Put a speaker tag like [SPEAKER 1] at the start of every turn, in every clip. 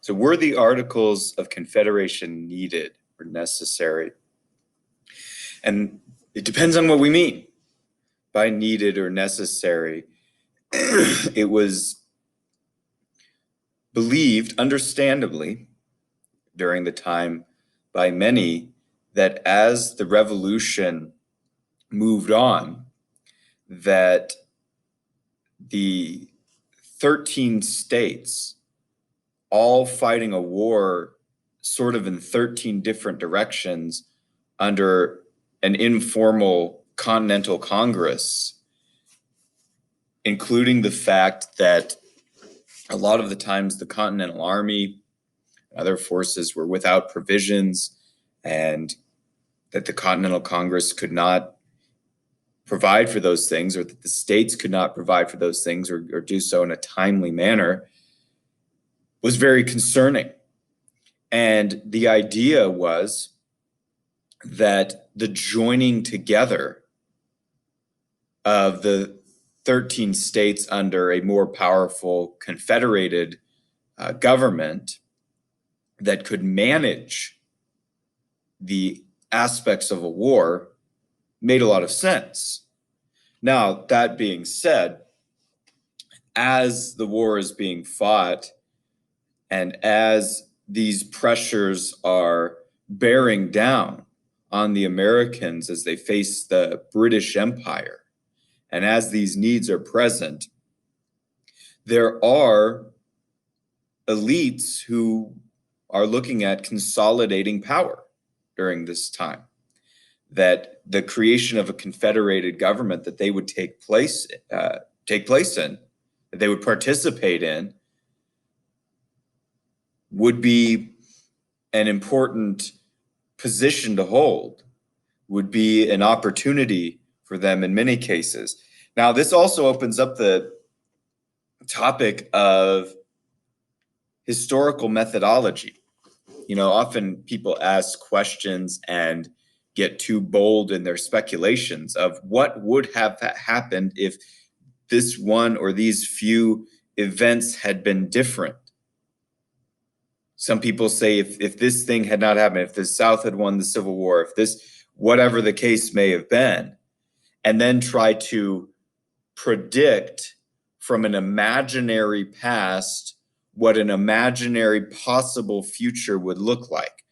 [SPEAKER 1] So were the Articles of Confederation needed or necessary? And it depends on what we mean by needed or necessary. It was believed, understandably, during the time by many, that as the revolution moved on, that the 13 states all fighting a war sort of in 13 different directions under an informal continental congress, including the fact that a lot of the times the Continental Army and other forces were without provisions, and that the Continental Congress could not provide for those things, or that the states could not provide for those things or do so in a timely manner, was very concerning. And the idea was that the joining together of the 13 states under a more powerful confederated government that could manage the aspects of a war made a lot of sense. Now, that being said, as the war is being fought and as these pressures are bearing down on the Americans as they face the British Empire, and as these needs are present, there are elites who are looking at consolidating power during this time. That the creation of a confederated government that they would take place in, that they would participate in, would be an important position to hold, would be an opportunity for them in many cases. Now, this also opens up the topic of historical methodology. You know, often people ask questions and get too bold in their speculations of what would have happened if this one or these few events had been different. Some people say if this thing had not happened, if the South had won the Civil War, if this, whatever the case may have been, and then try to predict from an imaginary past what an imaginary possible future would look like.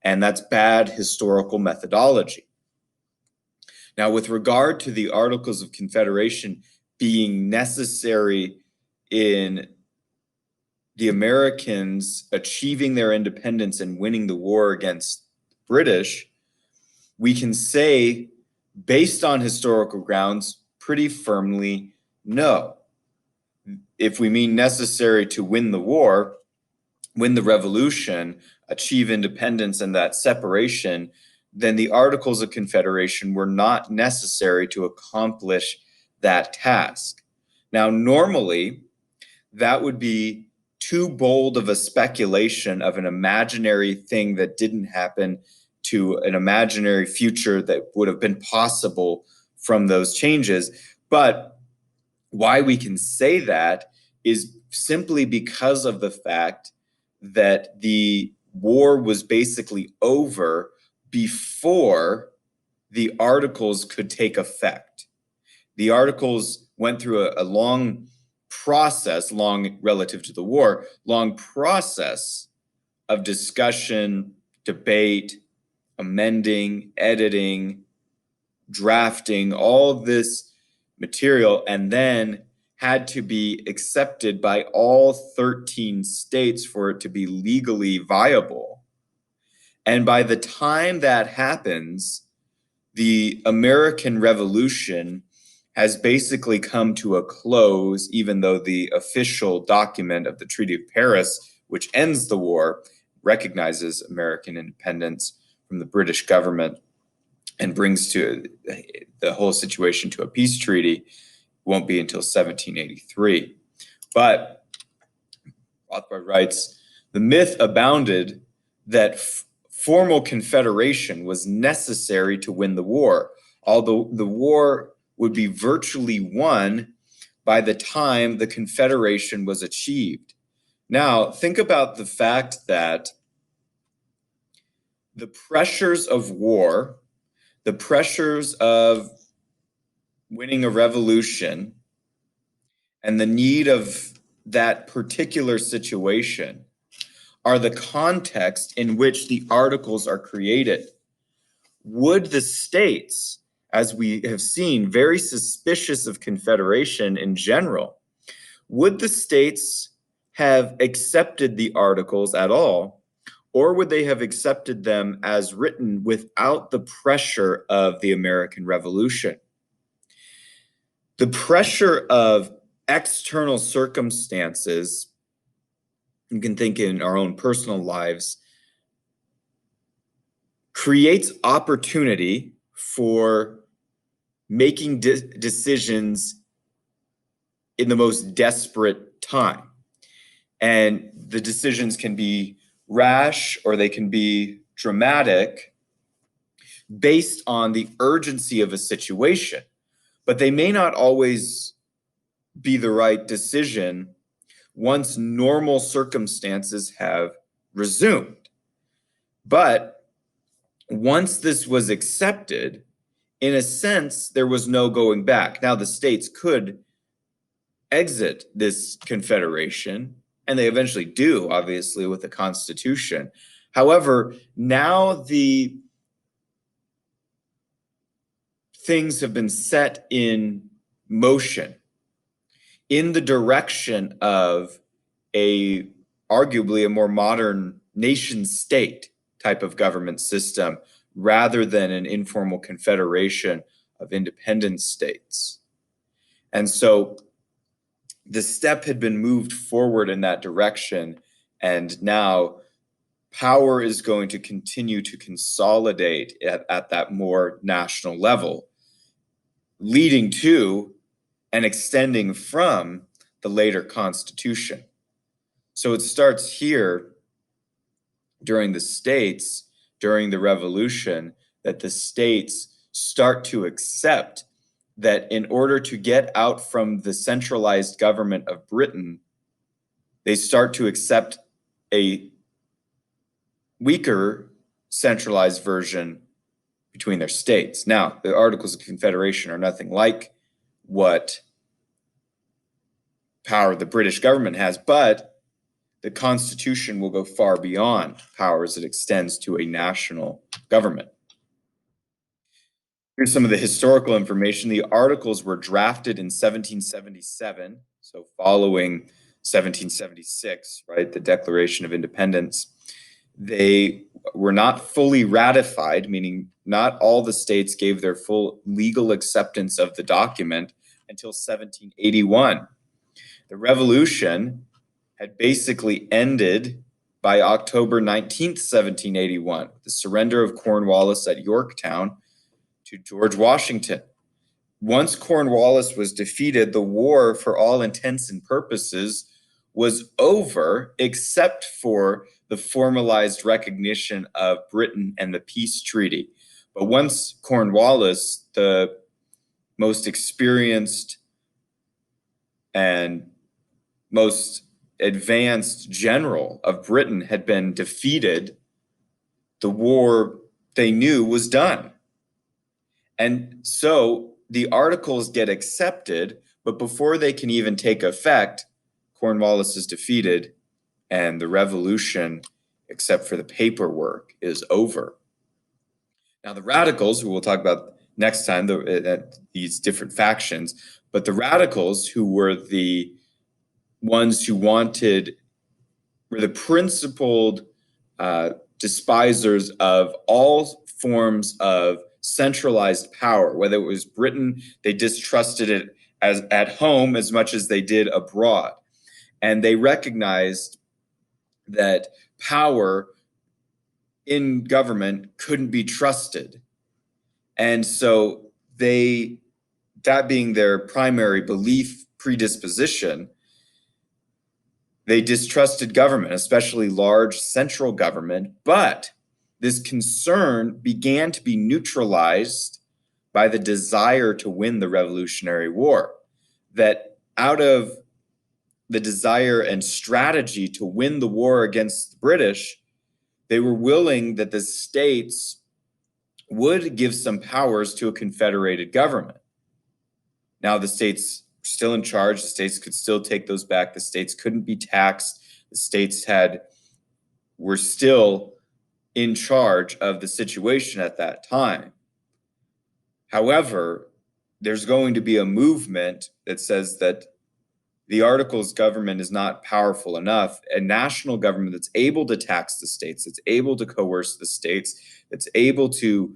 [SPEAKER 1] And that's bad historical methodology. Now, with regard to the Articles of Confederation being necessary in the Americans achieving their independence and winning the war against the British, we can say, based on historical grounds, pretty firmly, no. If we mean necessary to win the war, win the revolution, achieve independence and that separation, then the Articles of Confederation were not necessary to accomplish that task. Now, normally, that would be too bold of a speculation of an imaginary thing that didn't happen to an imaginary future that would have been possible from those changes. But why we can say that is simply because of the fact that the war was basically over before the Articles could take effect. The Articles went through a long process, long relative to the war, long process of discussion, debate, amending, editing, drafting, all this material, and then had to be accepted by all 13 states for it to be legally viable. And by the time that happens, the American Revolution has basically come to a close, even though the official document of the Treaty of Paris, which ends the war, recognizes American independence from the British government and brings to the whole situation to a peace treaty, won't be until 1783. But Rothbard writes, the myth abounded that formal confederation was necessary to win the war, although the war would be virtually won by the time the confederation was achieved. Now, think about the fact that the pressures of war, the pressures of winning a revolution, and the need of that particular situation are the context in which the articles are created. Would the states, as we have seen, very suspicious of Confederation in general, would the states have accepted the articles at all, or would they have accepted them as written without the pressure of the American Revolution? The pressure of external circumstances, you can think in our own personal lives, creates opportunity for making decisions in the most desperate time. And the decisions can be rash or they can be dramatic based on the urgency of a situation, but they may not always be the right decision once normal circumstances have resumed. But once this was accepted, in a sense, there was no going back. Now, the states could exit this confederation, and they eventually do, obviously, with the Constitution. However, now the things have been set in motion in the direction of a arguably a more modern nation state type of government system rather than an informal confederation of independent states. And so the step had been moved forward in that direction, and now power is going to continue to consolidate at that more national level, leading to and extending from the later Constitution. So it starts here during the states, during the Revolution, that the states start to accept that in order to get out from the centralized government of Britain, they start to accept a weaker centralized version between their states. Now, the Articles of Confederation are nothing like what power the British government has, but the Constitution will go far beyond powers it extends to a national government. Here's some of the historical information. The Articles were drafted in 1777, so following 1776, right, the Declaration of Independence. They were not fully ratified, meaning not all the states gave their full legal acceptance of the document until 1781. The Revolution had basically ended by October 19th, 1781, the surrender of Cornwallis at Yorktown to George Washington. Once Cornwallis was defeated, the war, for all intents and purposes, was over, except for the formalized recognition of Britain and the peace treaty. But once Cornwallis, the most experienced and most advanced general of Britain, had been defeated, the war they knew was done. And so the articles get accepted, but before they can even take effect, Cornwallis is defeated and the revolution, except for the paperwork, is over. Now, the radicals, who we'll talk about next time, these different factions, but the radicals, who were the ones who were the principled despisers of all forms of centralized power, whether it was Britain, they distrusted it as at home as much as they did abroad. And they recognized that power in government couldn't be trusted. And so that being their primary belief predisposition, they distrusted government, especially large central government, but this concern began to be neutralized by the desire to win the Revolutionary War. That out of the desire and strategy to win the war against the British, they were willing that the states would give some powers to a confederated government. Now the states were still in charge. The states could still take those back. The states couldn't be taxed. The states were still in charge of the situation at that time. However, there's going to be a movement that says that the Articles government is not powerful enough. A national government that's able to tax the states, that's able to coerce the states, that's able to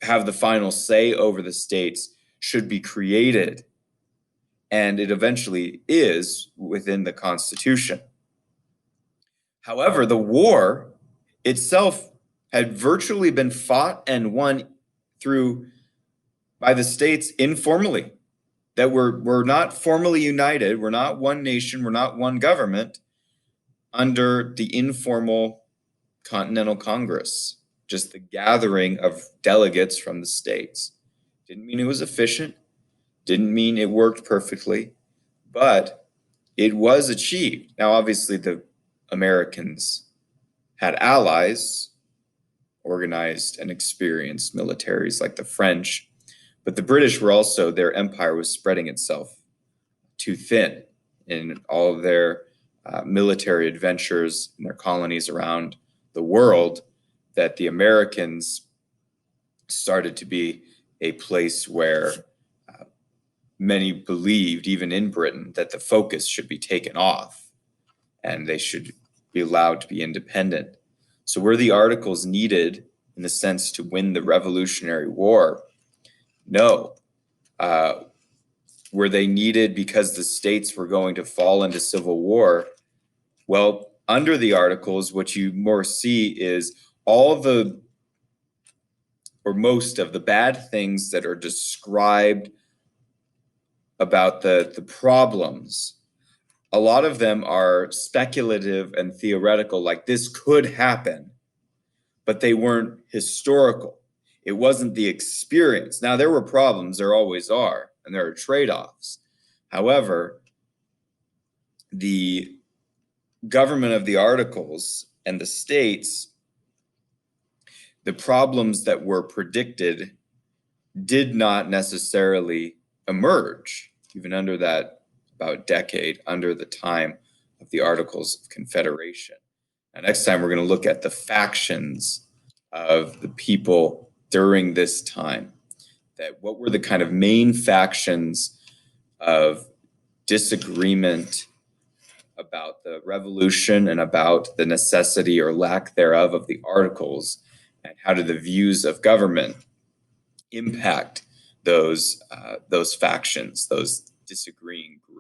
[SPEAKER 1] have the final say over the states should be created. And it eventually is within the Constitution. However, the war itself had virtually been fought and won by the states informally, that we're not formally united, we're not one nation, we're not one government under the informal Continental Congress, just the gathering of delegates from the states. Didn't mean it was efficient, didn't mean it worked perfectly, but it was achieved. Now, obviously, the Americans had allies, organized and experienced militaries like the French, but the British were also, their empire was spreading itself too thin in all of their military adventures and their colonies around the world, that the Americans started to be a place where many believed, even in Britain, that the focus should be taken off and they should be allowed to be independent. So were the Articles needed in the sense to win the Revolutionary War? No. Were they needed because the states were going to fall into civil war? Well, under the Articles, what you more see is most of the bad things that are described about the problems. A lot of them are speculative and theoretical, like this could happen, but they weren't historical. It wasn't the experience. Now, there were problems, there always are, and there are trade-offs. However, the government of the Articles and the states, the problems that were predicted did not necessarily emerge, even under that about decade, under the time of the Articles of Confederation. Now, next time, we're going to look at the factions of the people during this time. What were the kind of main factions of disagreement about the revolution and about the necessity or lack thereof of the Articles, and how did the views of government impact those factions, those disagreeing groups?